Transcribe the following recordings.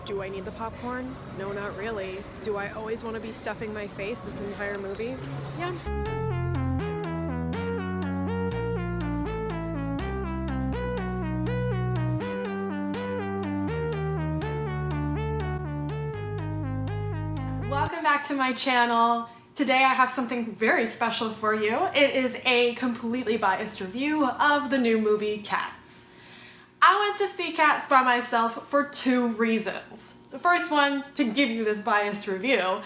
Do I need the popcorn? No, not really. Do I always want to be stuffing my face this entire movie? Yeah. Welcome back to my channel. Today I have something very special for you. It is a completely biased review of the new movie Cats. I went to see Cats by myself for two reasons. The first one, to give you this biased review,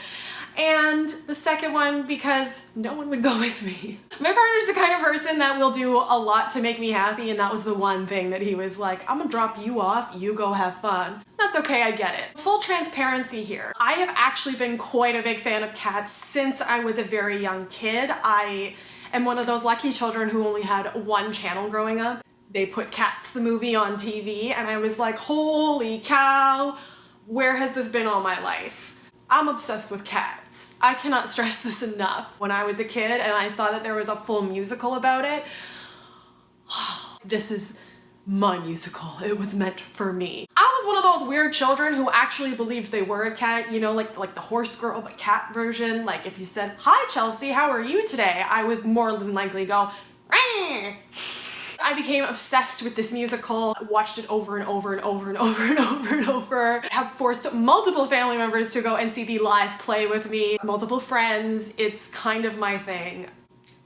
and the second one, because no one would go with me. My partner's the kind of person that will do a lot to make me happy, and that was the one thing that he was like, I'm gonna drop you off, you go have fun. That's okay, I get it. Full transparency here. I have actually been quite a big fan of Cats since I was a very young kid. I am one of those lucky children who only had one channel growing up. They put Cats the movie on TV, and I was like, holy cow, where has this been all my life? I'm obsessed with Cats. I cannot stress this enough. When I was a kid and I saw that there was a full musical about it, this is my musical. It was meant for me. I was one of those weird children who actually believed they were a cat, you know, like the horse girl but cat version. Like if you said, hi Chelsea, how are you today? I would more than likely go, Rah! I became obsessed with this musical, watched it over and over and over and over and over and over. Have forced multiple family members to go and see the live play with me, multiple friends. It's kind of my thing.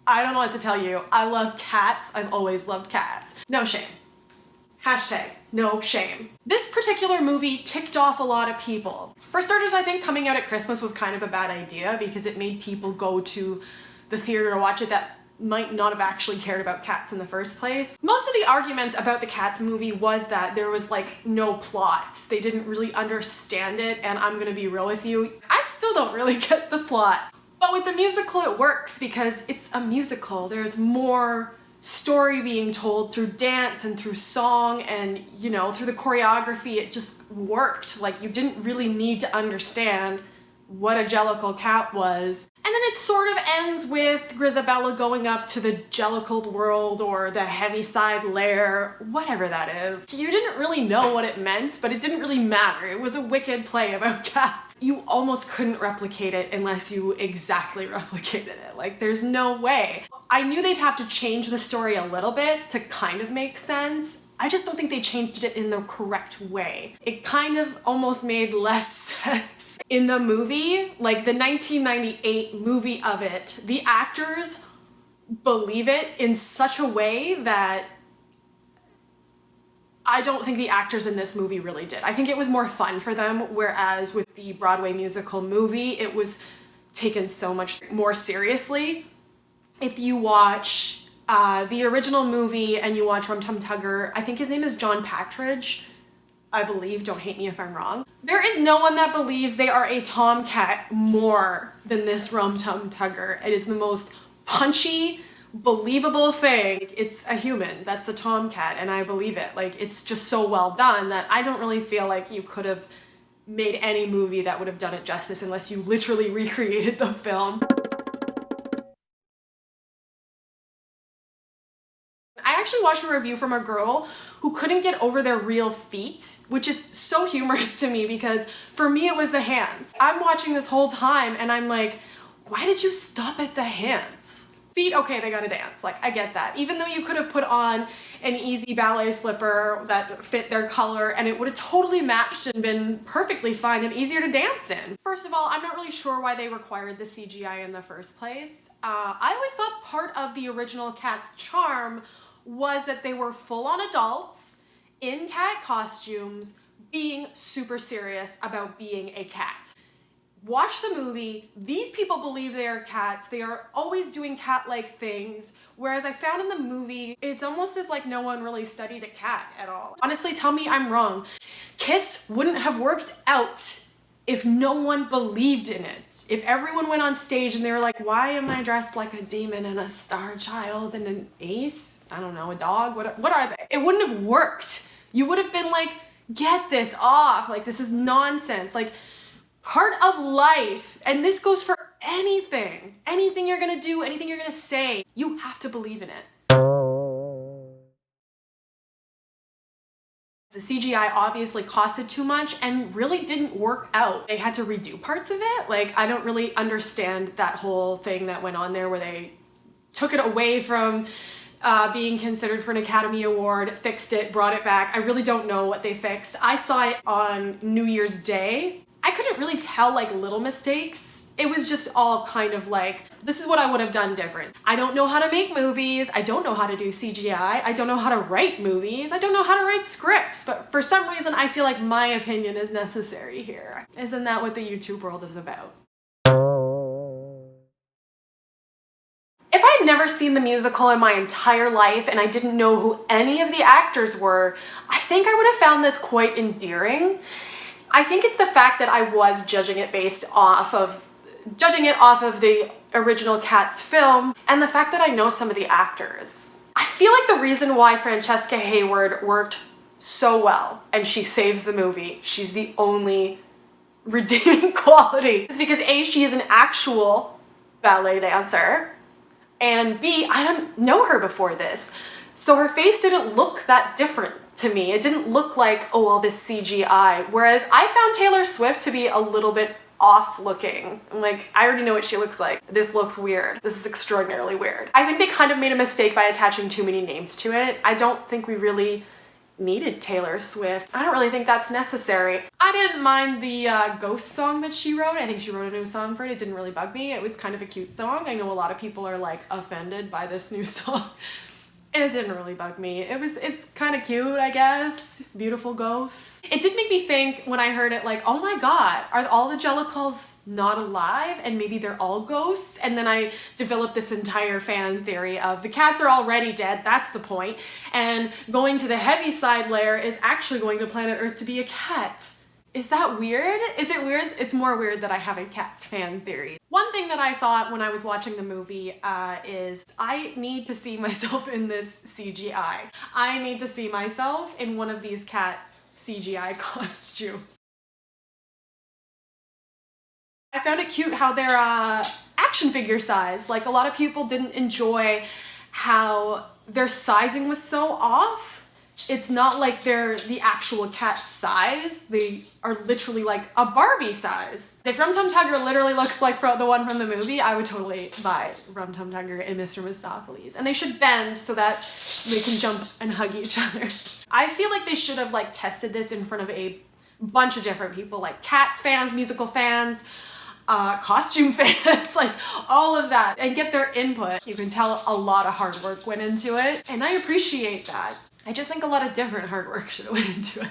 I don't know what to tell you. I love cats. I've always loved cats. No shame. Hashtag no shame. This particular movie ticked off a lot of people. For starters, I think coming out at Christmas was kind of a bad idea because it made people go to the theater to watch it that might not have actually cared about cats in the first place. Most of the arguments about the Cats movie was that there was like no plot. They didn't really understand it, and I'm gonna be real with you, I still don't really get the plot. But with the musical it works because it's a musical. There's more story being told through dance and through song and, you know, through the choreography. It just worked. Like you didn't really need to understand what a Jellicle cat was. And then it sort of ends with Grisabella going up to the Jellicled world or the Heaviside lair, whatever that is. You didn't really know what it meant, but it didn't really matter. It was a wicked play about cats. You almost couldn't replicate it unless you exactly replicated it. Like, there's no way. I knew they'd have to change the story a little bit to kind of make sense. I just don't think they changed it in the correct way. It kind of almost made less sense. In the movie, like the 1998 movie of it, the actors believe it in such a way that I don't think the actors in this movie really did. I think it was more fun for them, whereas with the Broadway musical movie, it was taken so much more seriously. If you watch the original movie and you watch Rum Tum Tugger, I think his name is John Partridge, I believe, don't hate me if I'm wrong. There is no one that believes they are a tomcat more than this Rum Tum Tugger. It is the most punchy, believable thing. It's a human, that's a tomcat, and I believe it. Like, it's just so well done that I don't really feel like you could have made any movie that would have done it justice unless you literally recreated the film. I actually watched a review from a girl who couldn't get over their real feet, which is so humorous to me because for me it was the hands. I'm watching this whole time and I'm like, why did you stop at the hands? Feet, okay, they gotta dance, like I get that. Even though you could have put on an easy ballet slipper that fit their color and it would have totally matched and been perfectly fine and easier to dance in. First of all, I'm not really sure why they required the CGI in the first place. I always thought part of the original Cats' charm was that they were full-on adults in cat costumes being super serious about being a cat. Watch the movie, these people believe they are cats, they are always doing cat-like things, whereas I found in the movie, it's almost as like no one really studied a cat at all. Honestly, tell me I'm wrong. Kiss wouldn't have worked out if no one believed in it. If everyone went on stage and they were like, why am I dressed like a demon and a star child and an ace? I don't know, a dog? What are they? It wouldn't have worked. You would have been like, get this off. Like, this is nonsense. Like, part of life, and this goes for anything you're gonna do, anything you're gonna say, you have to believe in it. The CGI obviously costed too much and really didn't work out. They had to redo parts of it. Like, I don't really understand that whole thing that went on there where they took it away from being considered for an Academy Award, fixed it, brought it back. I really don't know what they fixed. I saw it on New Year's Day. I couldn't really tell like little mistakes. It was just all kind of like, this is what I would have done different. I don't know how to make movies. I don't know how to do CGI. I don't know how to write movies. I don't know how to write scripts. But for some reason, I feel like my opinion is necessary here. Isn't that what the YouTube world is about? If I'd never seen the musical in my entire life and I didn't know who any of the actors were, I think I would have found this quite endearing. I think it's the fact that I was judging it off of the original Cats film and the fact that I know some of the actors. I feel like the reason why Francesca Hayward worked so well and she saves the movie, she's the only redeeming quality, is because A, she is an actual ballet dancer, and B, I didn't know her before this. So her face didn't look that different to me. It didn't look like, oh, well, this CGI. Whereas I found Taylor Swift to be a little bit off looking. Like, I already know what she looks like. This looks weird. This is extraordinarily weird. I think they kind of made a mistake by attaching too many names to it. I don't think we really needed Taylor Swift. I don't really think that's necessary. I didn't mind the Ghost song that she wrote. I think she wrote a new song for it. It didn't really bug me. It was kind of a cute song. I know a lot of people are like offended by this new song. It didn't really bug me. It's kind of cute, I guess. Beautiful ghosts. It did make me think when I heard it like, oh my god, are all the Jellicles not alive and maybe they're all ghosts? And then I developed this entire fan theory of the cats are already dead, that's the point. And going to the Heaviside layer is actually going to planet Earth to be a cat. Is that weird? Is it weird? It's more weird that I have a Cats fan theory. One thing that I thought when I was watching the movie is I need to see myself in this CGI. I need to see myself in one of these cat CGI costumes. I found it cute how they're action figure size. Like, a lot of people didn't enjoy how their sizing was so off. It's not like they're the actual cat size. They are literally like a Barbie size. If Rum Tum Tugger literally looks like the one from the movie, I would totally buy Rum Tum Tugger and Mr. Mistopheles. And they should bend so that they can jump and hug each other. I feel like they should have like tested this in front of a bunch of different people, like Cats fans, musical fans, costume fans, like all of that, and get their input. You can tell a lot of hard work went into it, and I appreciate that. I just think a lot of different hard work should have went into it.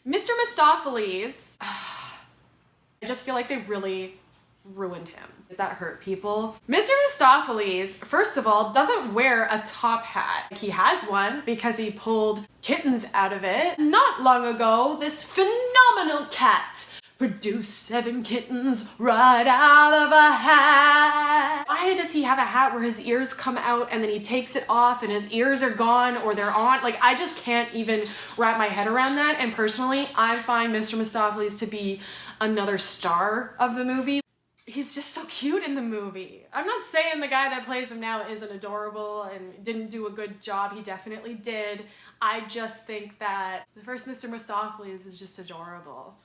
Mr. Mistopheles, I just feel like they really ruined him. Does that hurt people? Mr. Mistopheles, first of all, doesn't wear a top hat. He has one because he pulled kittens out of it. Not long ago, this phenomenal cat produced 7 kittens right out of a hat. Why does he have a hat where his ears come out and then he takes it off and his ears are gone or they're on? Like, I just can't even wrap my head around that. And personally, I find Mr. Mistopheles to be another star of the movie. He's just so cute in the movie. I'm not saying the guy that plays him now isn't adorable and didn't do a good job. He definitely did. I just think that the first Mr. Mistopheles was just adorable.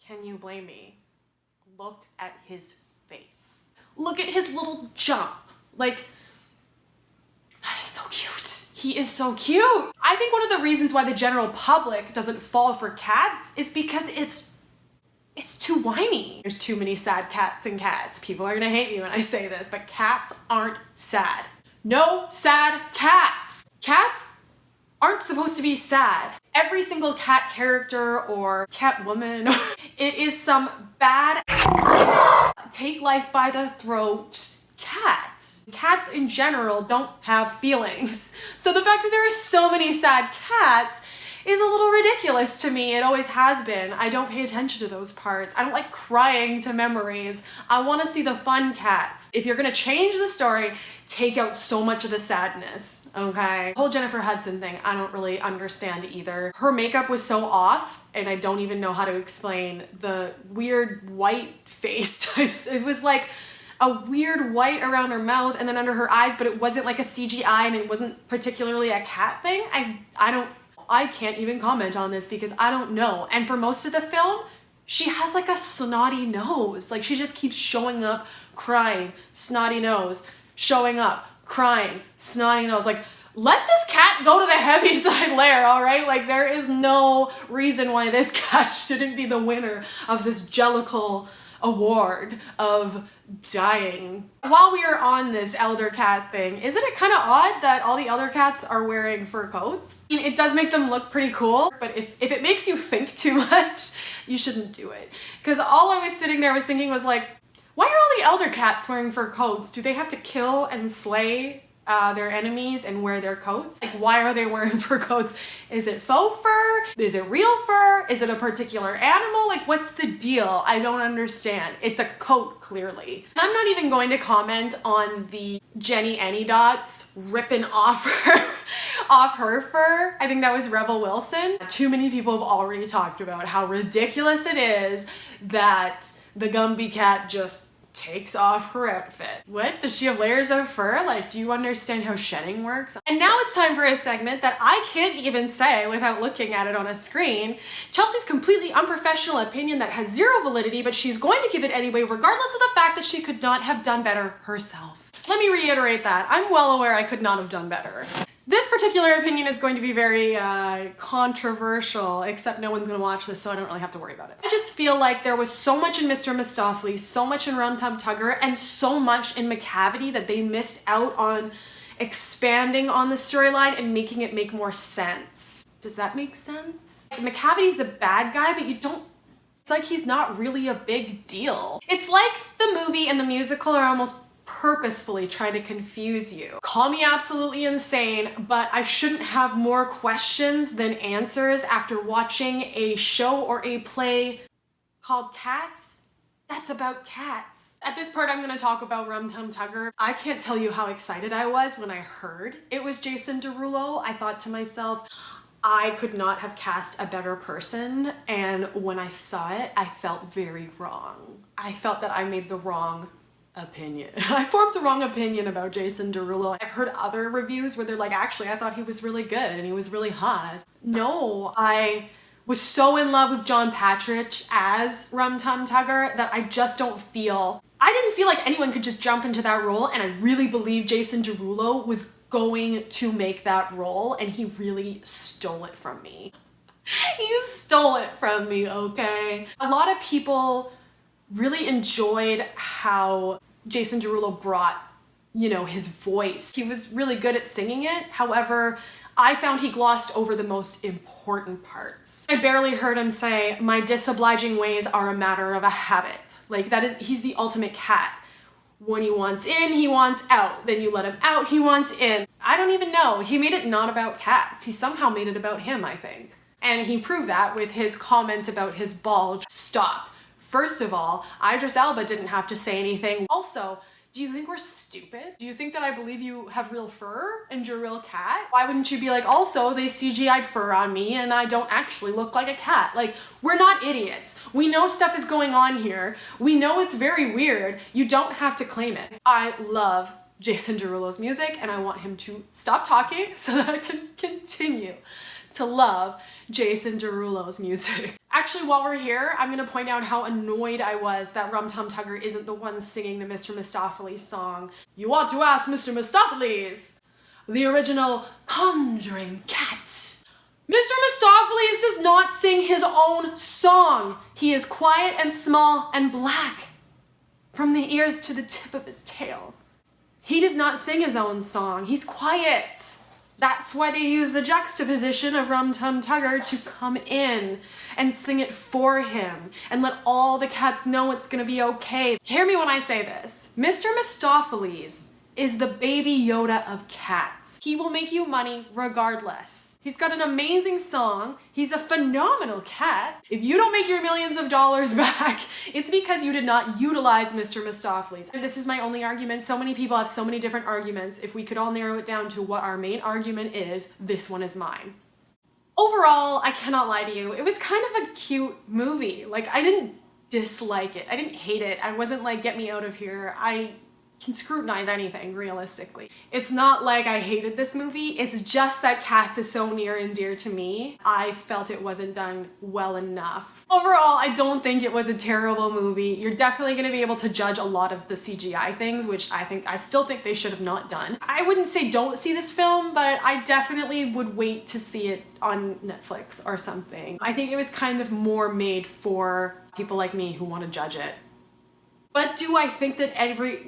Can you blame me? Look at his face. Look at his little jump. Like, that is so cute. He is so cute. I think one of the reasons why the general public doesn't fall for cats is because it's too whiny. There's too many sad cats and cats. People are gonna hate me when I say this, but cats aren't sad. No sad cats. Cats aren't supposed to be sad. Every single cat character or cat woman, it is some bad take life by the throat cat. Cats in general don't have feelings. So the fact that there are so many sad cats is a little ridiculous to me. It always has been. I don't pay attention to those parts. I don't like crying to memories. I want to see the fun cats. If you're gonna change the story, take out so much of the sadness, okay? The whole Jennifer Hudson thing, I don't really understand either. Her makeup was so off, and I don't even know how to explain the weird white face types. It was like a weird white around her mouth and then under her eyes, but it wasn't like a CGI and it wasn't particularly a cat thing. I can't even comment on this because I don't know. And for most of the film, she has like a snotty nose. Like she just keeps showing up, crying, snotty nose, showing up, crying, snotty nose. Like, let this cat go to the Heaviside Lair, all right? Like, there is no reason why this cat shouldn't be the winner of this Jellicle award of dying. While we are on this elder cat thing, isn't it kind of odd that all the elder cats are wearing fur coats? I mean, it does make them look pretty cool, but if it makes you think too much, you shouldn't do it. Because all I was sitting there was thinking was like, why are all the elder cats wearing fur coats? Do they have to kill and slay their enemies and wear their coats? Like, why are they wearing fur coats? Is it faux fur? Is it real fur? Is it a particular animal? Like, what's the deal? I don't understand. It's a coat, clearly. And I'm not even going to comment on the Jenny Anydots ripping off her fur. I think that was Rebel Wilson. Too many people have already talked about how ridiculous it is that the Gumby cat just takes off her outfit. What? Does she have layers of fur? Like, do you understand how shedding works? And now it's time for a segment that I can't even say without looking at it on a screen. Chelsea's completely unprofessional opinion that has zero validity, but she's going to give it anyway, regardless of the fact that she could not have done better herself. Let me reiterate that. I'm well aware I could not have done better. This particular opinion is going to be very controversial, except no one's gonna watch this, so I don't really have to worry about it. I just feel like there was so much in Mr. Mistopheles, so much in Rum Tum Tugger, and so much in Macavity that they missed out on expanding on the storyline and making it make more sense. Does that make sense? Like, Macavity's the bad guy, but it's like he's not really a big deal. It's like the movie and the musical are almost purposefully trying to confuse you. Call me absolutely insane, but I shouldn't have more questions than answers after watching a show or a play called Cats that's about cats. At this part, I'm gonna talk about Rum Tum Tugger. I can't tell you how excited I was when I heard it was Jason Derulo. I thought to myself, I could not have cast a better person, and when I saw it, I felt very wrong. I felt that I made the wrong opinion. I formed the wrong opinion about Jason Derulo. I've heard other reviews where they're like, actually, I thought he was really good and he was really hot. No, I was so in love with John Patridge as Rum Tum Tugger that I didn't feel like anyone could just jump into that role, and I really believe Jason Derulo was going to make that role, and he really stole it from me. He stole it from me, okay? A lot of people really enjoyed how Jason Derulo brought, his voice. He was really good at singing it. However, I found he glossed over the most important parts. I barely heard him say, "My disobliging ways are a matter of a habit." Like, he's the ultimate cat. When he wants in, he wants out. Then you let him out, he wants in. I don't even know. He made it not about cats. He somehow made it about him, I think. And he proved that with his comment about his bulge. Stop. First of all, Idris Elba didn't have to say anything. Also, do you think we're stupid? Do you think that I believe you have real fur and you're a real cat? Why wouldn't you be like, also, they CGI'd fur on me and I don't actually look like a cat? Like, we're not idiots. We know stuff is going on here. We know it's very weird. You don't have to claim it. I love Jason Derulo's music and I want him to stop talking so that I can continue to love Jason Derulo's music. Actually, while we're here, I'm gonna point out how annoyed I was that Rum Tum Tugger isn't the one singing the Mr. Mistopheles song. You ought to ask Mr. Mistopheles, the original Conjuring Cat. Mr. Mistopheles does not sing his own song. He is quiet and small and black from the ears to the tip of his tail. He does not sing his own song. He's quiet. That's why they use the juxtaposition of Rum Tum Tugger to come in and sing it for him and let all the cats know it's gonna be okay. Hear me when I say this. Mr. Mistopheles is the baby Yoda of cats. He will make you money regardless. He's got an amazing song. He's a phenomenal cat. If you don't make your millions of dollars back, it's because you did not utilize Mr. Mistopheles. And this is my only argument. So many people have so many different arguments. If we could all narrow it down to what our main argument is, this one is mine. Overall, I cannot lie to you. It was kind of a cute movie. Like, I didn't dislike it. I didn't hate it. I wasn't like, get me out of here. I can scrutinize anything realistically. It's not like I hated this movie. It's just that Cats is so near and dear to me. I felt it wasn't done well enough. Overall, I don't think it was a terrible movie. You're definitely gonna be able to judge a lot of the CGI things, which I still think they should have not done. I wouldn't say don't see this film, but I definitely would wait to see it on Netflix or something. I think it was kind of more made for people like me who want to judge it. But do I think that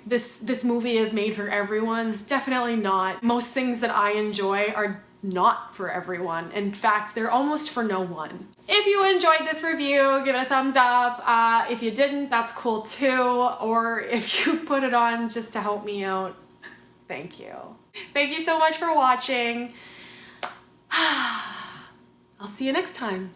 this movie is made for everyone? Definitely not. Most things that I enjoy are not for everyone. In fact, they're almost for no one. If you enjoyed this review, give it a thumbs up. If you didn't, that's cool too. Or if you put it on just to help me out, thank you. Thank you so much for watching. I'll see you next time.